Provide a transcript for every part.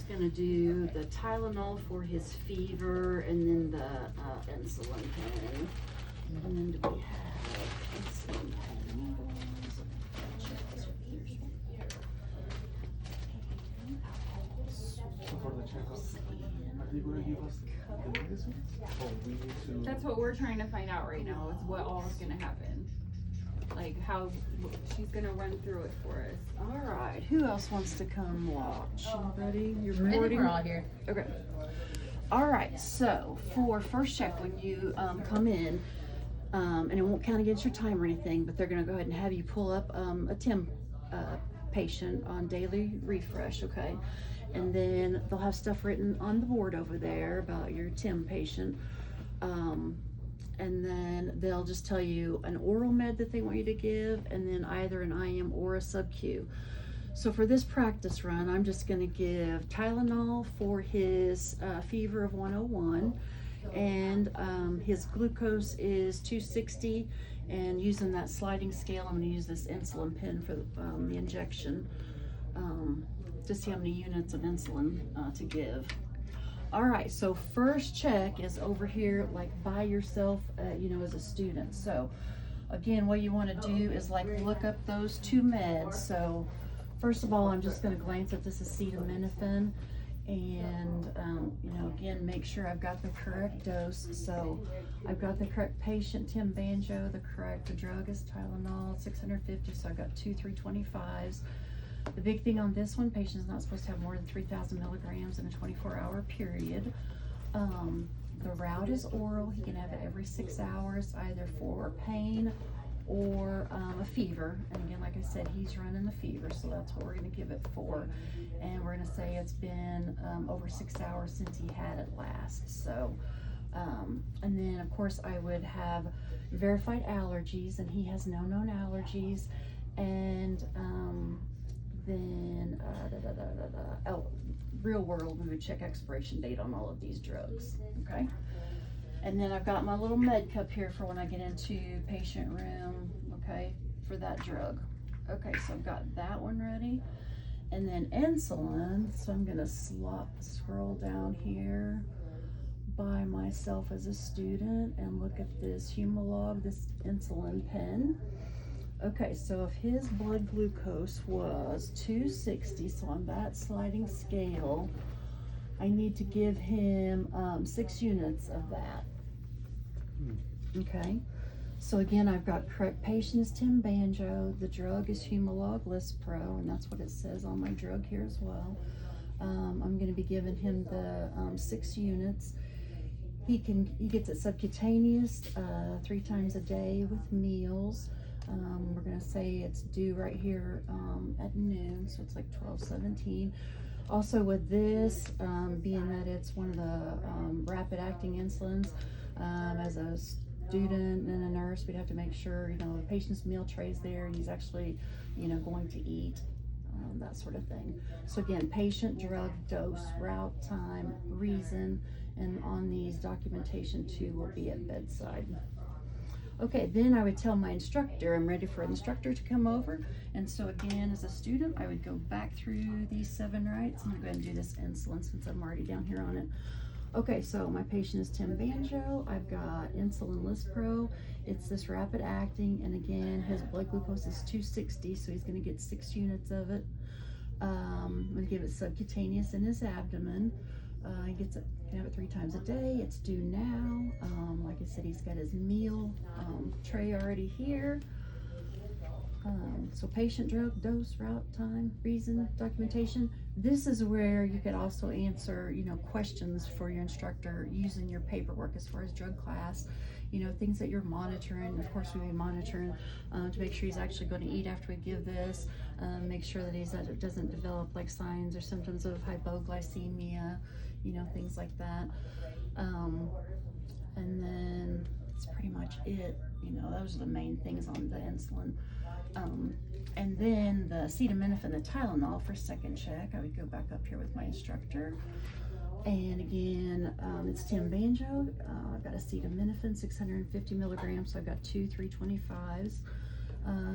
gonna do the Tylenol for his fever, and then the insulin pen. And then do we have insulin pen needles? Here's one here. For the checkup, are they going to give us the medicines? Or we need to? That's what we're trying to find out right now, is what all is gonna happen. Like how, she's gonna run through it for us. All right, who else wants to come watch? Anybody? You're I think recording? we're all here. Okay. All right, so for first check, when you come in, and it won't count against your time or anything, but they're gonna go ahead and have you pull up a TIM patient on daily refresh, okay? And then they'll have stuff written on the board over there about your TIM patient. And then they'll just tell you an oral med that they want you to give, and then either an IM or a sub-Q. So for this practice run, I'm just gonna give Tylenol for his fever of 101, and his glucose is 260, and using that sliding scale, I'm gonna use this insulin pen for the injection, to see how many units of insulin to give. All right, so first check is over here, like by yourself, you know, as a student. So again, what you want to do is like look up those two meds. So first of all, I'm just going to glance at this acetaminophen, and you know, again, make sure I've got the correct dose. So I've got the correct patient, Tim Banjo. The drug is Tylenol, 650. So I've got 2 325s. The big thing on this one, patient is not supposed to have more than 3,000 milligrams in a 24-hour period. The route is oral. He can have it every 6 hours, either for pain or a fever. And again, like I said, he's running the fever, so that's what we're going to give it for. And we're going to say it's been over 6 hours since he had it last. So, and then of course I would have verified allergies, and he has no known allergies. And then real world, we would check expiration date on all of these drugs, okay? And then I've got my little med cup here for when I get into patient room, okay, for that drug. Okay, so I've got that one ready. And then insulin, so I'm gonna scroll down here by myself as a student and look at this Humalog, this insulin pen. Okay, so if his blood glucose was 260, so on that sliding scale, I need to give him 6 units of that. Okay, so again, I've got correct patient is Tim Banjo, the drug is Humalog Lispro, and that's what it says on my drug here as well. I'm going to be giving him the 6 units. He gets it subcutaneous 3 times a day with meals. We're going to say it's due right here at noon, so it's like 12:17. Also with this, being that it's one of the rapid acting insulins, as a student and a nurse, we'd have to make sure, you know, the patient's meal tray's there and he's actually, you know, going to eat, that sort of thing. So again, patient, drug, dose, route, time, reason, and on these documentation too will be at bedside. Okay, then I would tell my instructor, I'm ready for an instructor to come over. And so again, as a student, I would go back through these 7 rights. I'm gonna go ahead and do this insulin since I'm already down here on it. Okay, so my patient is Tim Banjo. I've got insulin Lispro. It's this rapid acting, and again, his blood glucose is 260, so he's gonna get 6 units of it. I'm gonna give it subcutaneous in his abdomen. He gets it, can have it 3 times a day. It's due now. Like I said, he's got his meal tray already here. So patient, drug, dose, route, time, reason, documentation. This is where you could also answer, you know, questions for your instructor using your paperwork as far as drug class, you know, things that you're monitoring. Of course, we'll be monitoring to make sure he's actually going to eat after we give this, make sure that it doesn't develop like signs or symptoms of hypoglycemia, you know, things like that. And then that's pretty much it. You know, those are the main things on the insulin. And then the acetaminophen, the Tylenol for second check, I would go back up here with my instructor. And again, it's Tim Banjo. I've got acetaminophen, 650 milligrams, so I've got 2 325s.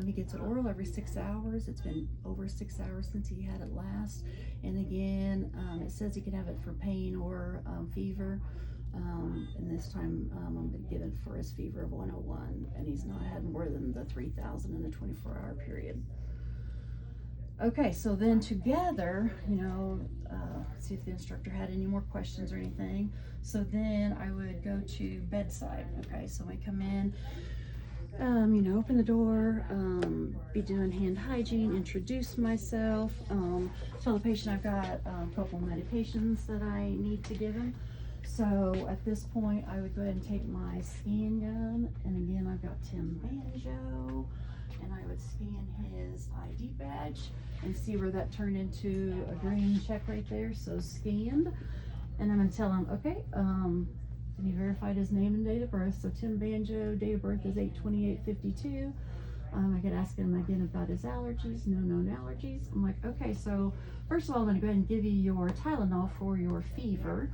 He gets it oral every 6 hours. It's been over 6 hours since he had it last. And again, it says he can have it for pain or fever. And this time I'm going to give it for his fever of 101. And he's not had more than the 3,000 in a 24-hour period. Okay, so then together, see if the instructor had any more questions or anything. So then I would go to bedside. Okay, so I come in, open the door, be doing hand hygiene, introduce myself, tell the patient I've got a couple medications that I need to give him. So at this point, I would go ahead and take my scan gun, and again, I've got Tim Banjo, and I would scan his ID badge and see where that turned into a green check right there, so scanned. And I'm gonna tell him, okay, and he verified his name and date of birth. So Tim Banjo, date of birth is 8/28/52. I could ask him again about his allergies, no known allergies. I'm like, okay, so first of all, I'm gonna go ahead and give you your Tylenol for your fever.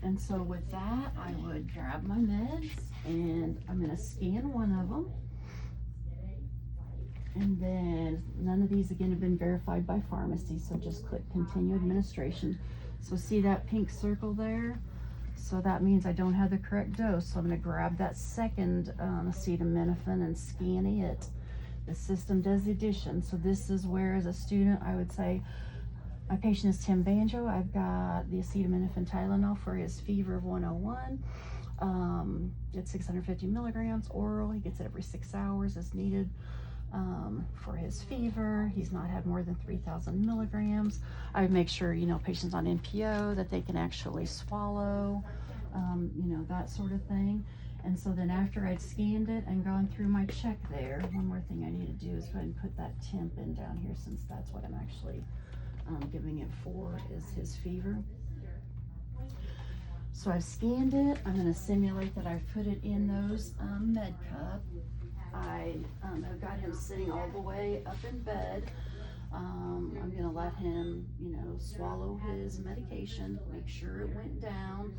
And so with that, I would grab my meds and I'm gonna scan one of them. And then none of these again have been verified by pharmacy, so just click continue administration. So see that pink circle there? So that means I don't have the correct dose. So I'm gonna grab that second acetaminophen and scan it. The system does the addition. So this is where, as a student, I would say, my patient is Tim Banjo. I've got the acetaminophen Tylenol for his fever of 101. It's 650 milligrams oral. He gets it every 6 hours as needed. For his fever, he's not had more than 3,000 milligrams. I would make sure, patients on NPO, that they can actually swallow, that sort of thing. And so then after I'd scanned it and gone through my check there, one more thing I need to do is go ahead and put that temp in down here, since that's what I'm actually giving it for, is his fever. So I've scanned it. I'm going to simulate that I've put it in those med cup. I have got him sitting all the way up in bed. I'm going to let him, swallow his medication, make sure it went down.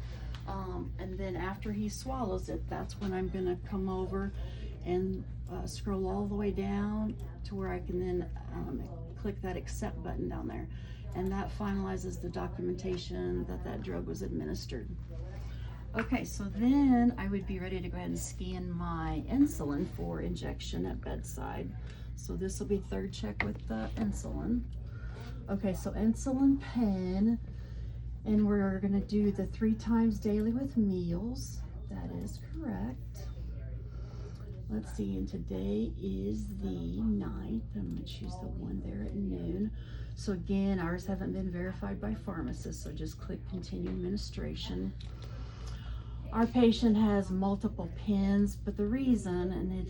And then after he swallows it, that's when I'm going to come over and scroll all the way down to where I can then click that accept button down there. And that finalizes the documentation that that drug was administered. Okay, so then I would be ready to go ahead and scan my insulin for injection at bedside. So this will be third check with the insulin. Okay, so insulin pen, and we're gonna do the 3 times daily with meals. That is correct. Let's see, and today is the 9th. I'm gonna choose the one there at noon. So again, ours haven't been verified by pharmacists, so just click continue administration. Our patient has multiple pens, but the reason, and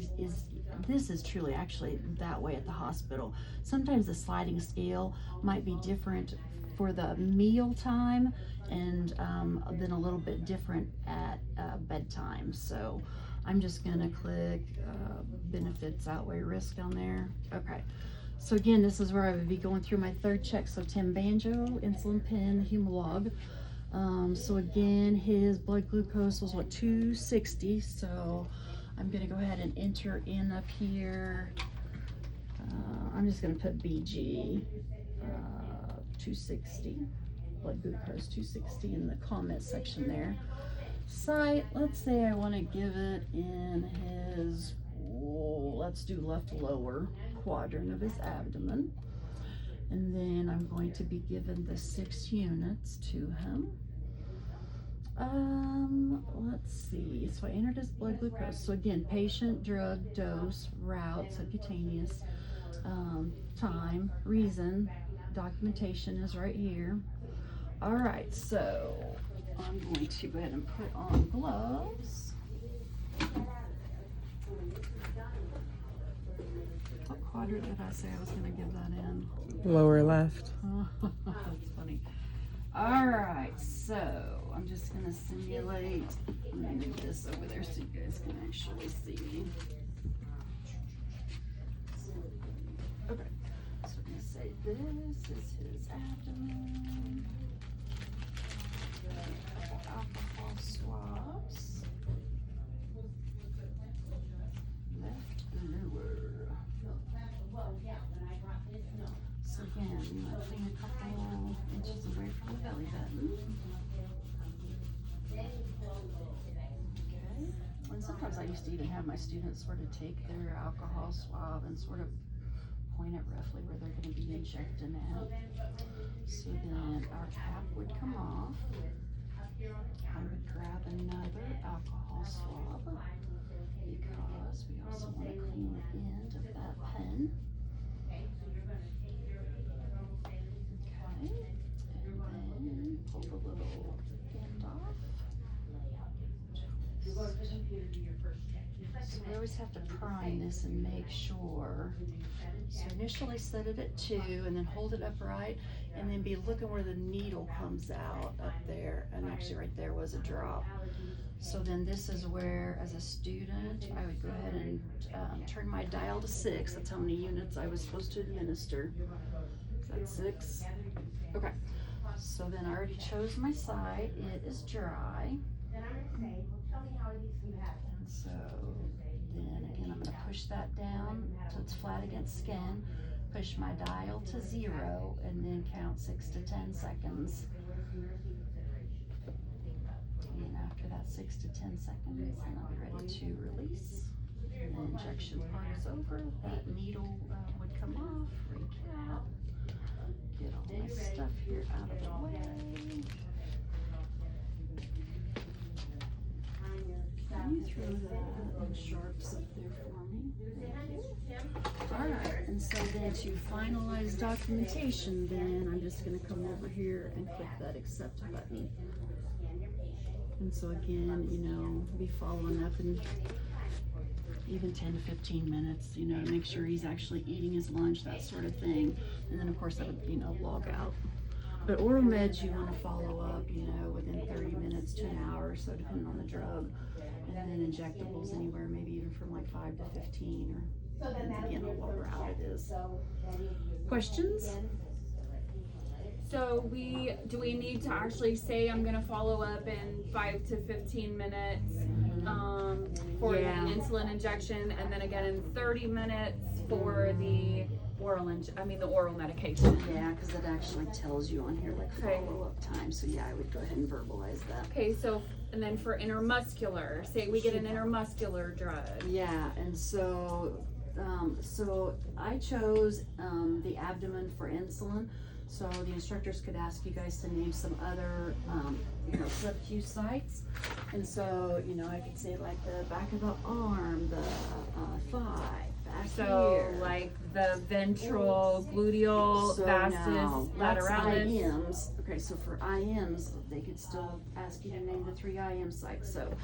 this is truly actually that way at the hospital, sometimes the sliding scale might be different for the meal time, and then a little bit different at bedtime. So I'm just gonna click benefits outweigh risk down there. Okay, so again, this is where I would be going through my third check. So Tim Banjo, insulin pen, Humalog. So again, his blood glucose was 260. So I'm gonna go ahead and enter in up here. I'm just gonna put BG 260, blood glucose 260 in the comment section there. Site, let's say I want to give it in his, let's do left lower quadrant of his abdomen. And then I'm going to be given the 6 units to him. Let's see, so I entered his blood glucose. So again, patient, drug, dose, route, subcutaneous, time, reason, documentation is right here. All right, so I'm going to go ahead and put on gloves. What quadrant did I say I was going to give that in? Lower left. That's funny. All right, so I'm just going to simulate. I'm going to move this over there so you guys can actually see me. Okay, so we're going to say this is his abdomen. A couple alcohol swabs. Left lower. used to even have my students sort of take their alcohol swab and sort of point it roughly where they're going to be injecting at. So then our cap would come off. I would grab another alcohol swab because we also want to clean the end of that pen. Okay, and then pull the little end off. So we always have to prime this and make sure. So initially set it at 2 and then hold it upright and then be looking where the needle comes out up there. And actually right there was a drop. So then this is where, as a student, I would go ahead and turn my dial to 6. That's how many units I was supposed to administer. Is that 6? Okay. So then I already chose my site. It is dry. And so then again, I'm going to push that down so it's flat against skin. Push my dial to 0 and then count 6 to 10 seconds. And after that 6 to 10 seconds, then I'll be ready to release. And the injection part is over. That needle would come off. Recap. Get all my stuff here out of the way. You throw that in sharps up there for me. Alright, and so then to finalize documentation, then I'm just going to come over here and click that accept button. And so again, you know, be following up in even 10 to 15 minutes, you know, to make sure he's actually eating his lunch, that sort of thing. And then of course I would, you know, log out. But oral meds you want to follow up, you know, within 30 minutes to an hour, so depending on the drug. And then injectables anywhere, maybe even from like 5 to 15, or again, what route it is. Questions? So do we need to actually say I'm gonna follow up in 5 to 15 minutes for the insulin injection, and then again in 30 minutes for the oral medication? Yeah, because it actually tells you on here like follow-up time. So yeah, I would go ahead and verbalize that. Okay, so and then for intermuscular, say we get an intermuscular drug. Yeah, and so so I chose the abdomen for insulin. So the instructors could ask you guys to name some other, you know, sub-Q sites. And so, you know, I could say like the back of the arm, the thigh, back here. Like the ventral, gluteal, vastus, that's lateralis. IMs. Okay, so for IMs, they could still ask you to name the 3 IM sites. So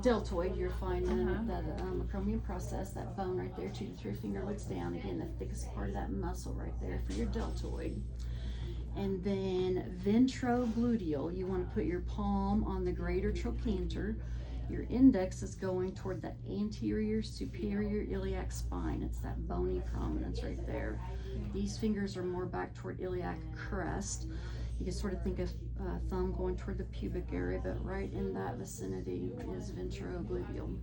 deltoid, you're finding that acromion process, that bone right there, 2 to 3 fingerlets down. Again, the thickest part of that muscle right there for your deltoid. And then ventrogluteal, you want to put your palm on the greater trochanter. Your index is going toward the anterior superior iliac spine. It's that bony prominence right there. These fingers are more back toward iliac crest. You can sort of think of thumb going toward the pubic area, but right in that vicinity is ventrogluteal.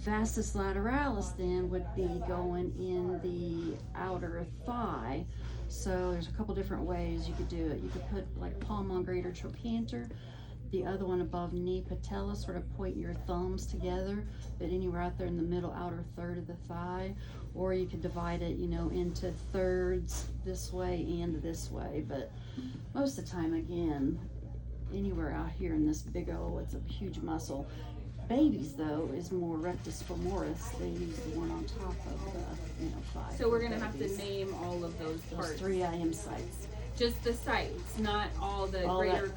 Vastus lateralis then would be going in the outer thigh. So there's a couple different ways you could do it. You could put like palm on greater trochanter, the other one above knee patella, sort of point your thumbs together, but anywhere out there in the middle outer third of the thigh. Or you could divide it, you know, into thirds this way and this way. But most of the time, again, anywhere out here in this big O, it's a huge muscle. Babies, though, is more rectus femoris. They use the one on top of the, you know, thigh. So we're gonna have to name all of those parts. 3 IM sites. Just the sites, not all the greater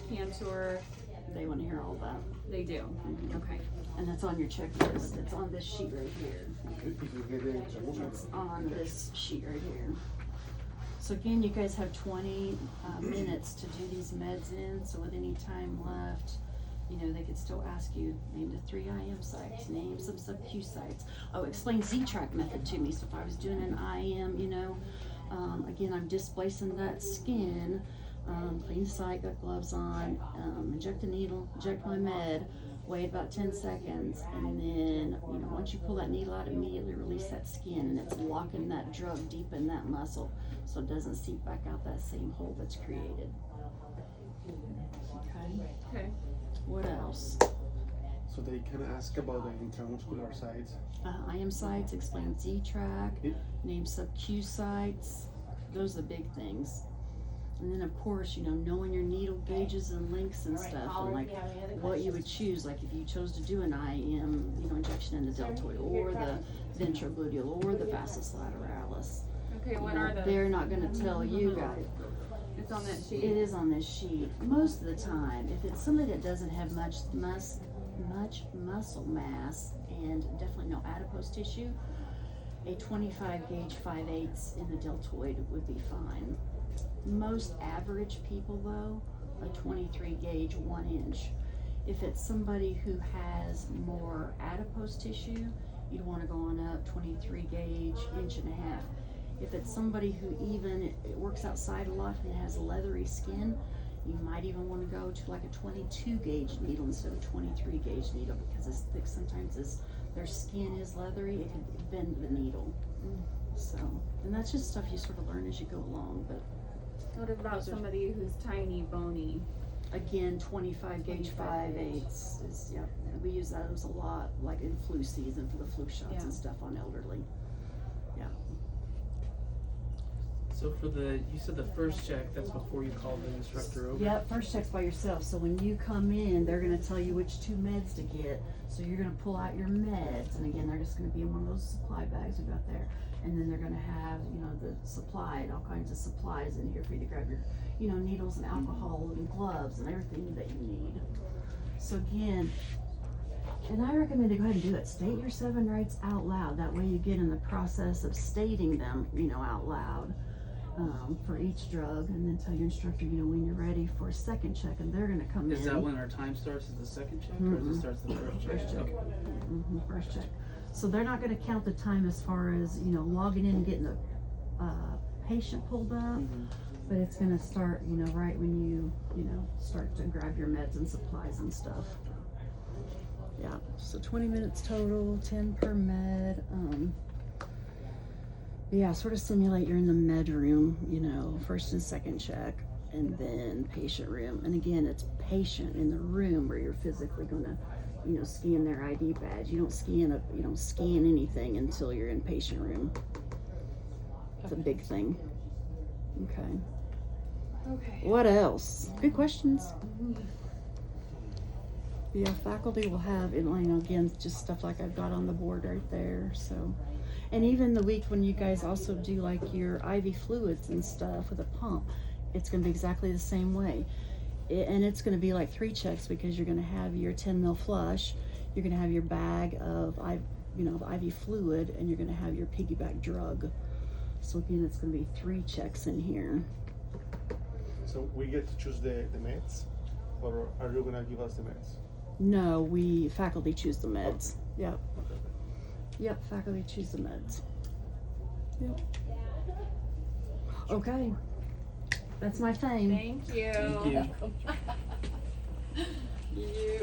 cantor. They want to hear all that. They do. Okay. And that's on your checklist. It's on this sheet right here. It's on this sheet right here. So again, you guys have 20 minutes to do these meds in. So with any time left, you know, they could still ask you, name the 3 IM sites, name some sub-Q sites. Oh, explain Z-track method to me. So if I was doing an IM, you know, again, I'm displacing that skin, clean the site, got gloves on, inject the needle, inject my med, wait about 10 seconds, and then, you know, once you pull that needle out, immediately release that skin, and it's locking that drug deep in that muscle so it doesn't seep back out that same hole that's created. Okay. Okay. What else? So they can ask about the intramuscular sites. IM sites, explain Z-track, Yep. name sub-Q sites. Those are the big things. And then of course, you know, knowing your needle gauges and lengths and stuff, and like what you would choose. Like if you chose to do an IM, you know, injection in the deltoid or the ventrogluteal or the vastus lateralis. Okay, what you know, are those? They're not gonna tell you guys. It's on that sheet. It is on this sheet. Most of the time, if it's somebody that doesn't have much muscle mass and definitely no adipose tissue, a 25 gauge 5/8 in the deltoid would be fine. Most average people though, a 23 gauge 1 inch. If it's somebody who has more adipose tissue, you'd want to go on up 23 gauge 1.5 inches. If it's somebody who even it works outside a lot and has leathery skin, you might even want to go to like a 22 gauge needle instead of a 23 gauge needle, because it's thick. Sometimes their skin is leathery, it can bend the needle. So, and that's just stuff you sort of learn as you go along. But What about somebody who's tiny, bony? again, 25 gauge 5/8 is, yeah, we use those a lot, like in flu season for the flu shots and stuff on elderly. Yeah. So for you said the first check, that's before you call the instructor over? Yep, first check's by yourself. So when you come in, they're gonna tell you which 2 meds to get. So you're gonna pull out your meds, and again, they're just gonna be in one of those supply bags we got there. And then they're gonna have, you know, the supply, all kinds of supplies in here for you to grab your, you know, needles and alcohol and gloves and everything that you need. So again, and I recommend to go ahead and do it. State your 7 rights out loud. That way you get in the process of stating them, you know, out loud. For each drug, and then tell your instructor, you know, when you're ready for a second check, and they're gonna come in. Is that when our time starts, is the second check, or does it start the first check? First check. Okay. First check. So they're not gonna count the time as far as, you know, logging in and getting the patient pulled up, but it's gonna start, you know, right when you know, start to grab your meds and supplies and stuff. Yeah, so 20 minutes total, 10 per med. Yeah, sort of simulate you're in the med room, you know, first and second check, and then patient room. And again, it's patient in the room where you're physically gonna, you know, scan their ID badge. You don't scan anything until you're in patient room. It's a big thing. Okay. Okay. What else? Good questions. Yeah, faculty will have, you know, again, just stuff like I've got on the board right there, so. And even the week when you guys also do like your IV fluids and stuff with a pump, it's gonna be exactly the same way. And it's gonna be like 3 checks, because you're gonna have your 10 ml flush, you're gonna have your bag of IV fluid, and you're gonna have your piggyback drug. So again, it's gonna be 3 checks in here. So we get to choose the meds, or are you gonna give us the meds? No, faculty choose the meds. Yep. Yep, faculty choose the meds. Yep. Okay. That's my thing. Thank you. Thank you. You